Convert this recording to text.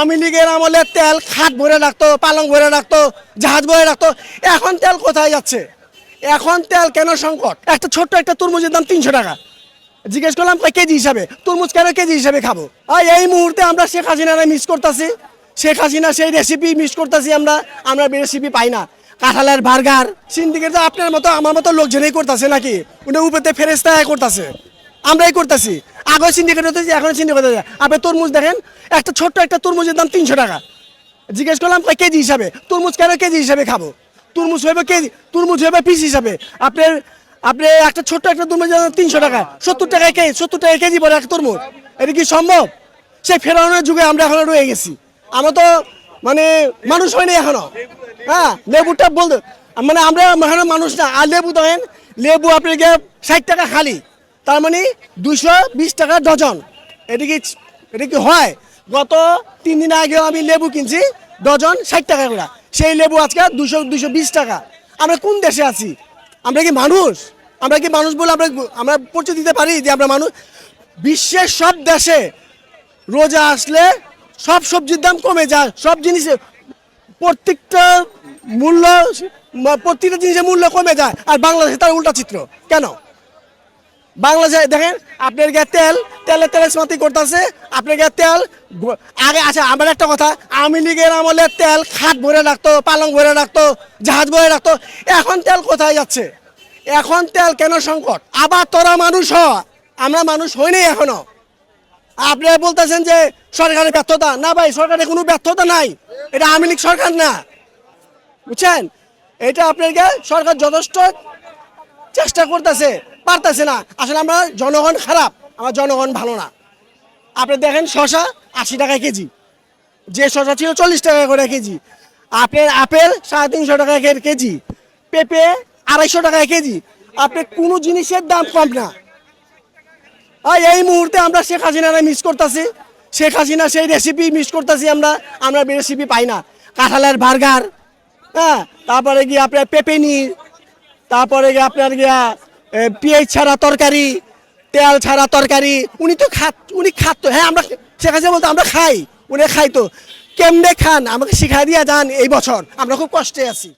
আওয়ামী লীগের আমলে তেল খাট ভরে রাখতো, পালং ভরে রাখতো, জাহাজ ভরে রাখতো। এখন তেল কোথায় যাচ্ছে? এখন তেল কেন সংকট? একটা ছোট্ট একটা তরমুজের দাম 300 টাকা। জিজ্ঞেস করলাম কেজি হিসাবে, তরমুজ কেন কেজি হিসাবে খাবো? আর এই মুহূর্তে আমরা শেখ হাসিনারে মিস করতেছি। শেখ হাসিনা সেই রেসিপি মিস করতেছি। আমরা রেসিপি পাই না। কাঁঠালের বার্গার সিন্ডিকেট আপনার মতো আমার মতো লোকজনই করতেছে নাকি? উনি উপরে ফেরেস্তা করতেছে, আমরাই করতেছি। আগে সিন্ডিকেট হতেছি, এখন সিন্ডিকেট হতে। আপনি তরমুজ দেখেন, একটা ছোট্ট একটা তরমুজের দাম 300 টাকা। জিজ্ঞেস করলাম কেজি হিসাবে, তরমুজ কেন কেজি হিসাবে খাবো? তরমুজ হইবে কেজি, তরমুজ হইবে পিস হিসাবে। আপনার আপনি একটা ছোট্ট একটা তরমুজ 300 টাকা, 70 টাকায় কেজি, 70 টাকা কেজি পরে একটা তরমুজ। এটা কি সম্ভব? সেই ফেরাউনের যুগে আমরা এখনো রয়ে গেছি। আমরা তো মানে মানুষ হয়নি এখনো। হ্যাঁ, লেবুটা বলতে মানে আমরা এখনো মানুষ না। আর লেবু দেখেন, লেবু আপনাকে 60 টাকা খালি, তার মানে 220 টাকা ডজন। এটা কি হয়? গত 3 দিন আগে আমি লেবু কিনছি, ডজন 60 টাকা করে। সেই লেবু আজকে 220 টাকা। আমরা কোন দেশে আছি? আমরা কি মানুষ? আমরা কি মানুষ বলে আমরা পরিচয় দিতে পারি যে আমরা মানুষ? বিশ্বের সব দেশে রোজা আসলে সব সবজির দাম কমে যায়, সব জিনিসের প্রত্যেকটা মূল্য, প্রত্যেকটা জিনিসের মূল্য কমে যায়। আর বাংলাদেশে তার উল্টা চিত্র কেন? বাংলাদেশে দেখেন আপনার তেলের সমাপ্তি করতেছে। আপনার তেল আগে আচ্ছা, আমার একটা কথা, আওয়ামী লীগের আমলে তেল খাট ভরে রাখতো, পালং ভরে রাখতো, জাহাজ ভরে রাখতো। এখন তেল কোথায় যাচ্ছে? এখন তেল কেন সংকট? আবার তোরা মানুষ হ, আমরা মানুষ হইনি এখনো। আপনি বলতেছেন যে সরকারের ব্যর্থতা। না ভাই, সরকারের কোনো ব্যর্থতা নাই। এটা আওয়ামী লীগ সরকার না, বুঝছেন? এটা আপনাকে সরকার যথেষ্ট চেষ্টা করতেছে, পারতেছে না। আসলে আমরা জনগণ খারাপ, আমার জনগণ ভালো না। আপনি দেখেন শশা 80 টাকা কেজি, যে শশা ছিল 40 টাকা করে কেজি। আপেল 350 টাকা কেজি, পেঁপে 250 টাকা কেজি। আপনি কোনো জিনিসের দাম কম না। আর এই মুহূর্তে আমরা শেখ হাসিনারে মিস করতেছি। শেখ হাসিনা সেই রেসিপি মিস করতেছি। আমরা রেসিপি পাই না। কাঁঠালের বার্গার, হ্যাঁ, তারপরে গিয়ে আপনার পেঁপেনি, তারপরে গিয়ে আপনার গিয়া পেঁয়াজ ছাড়া তরকারি, তেল ছাড়া তরকারি। উনি খাতো। হ্যাঁ, আমরা শেখ হাসিনা বলতো আমরা খাই, উনি খাইতো। কেমনে খান আমাকে শিখাই দিয়া যান। এই বছর আমরা খুব কষ্টে আছি।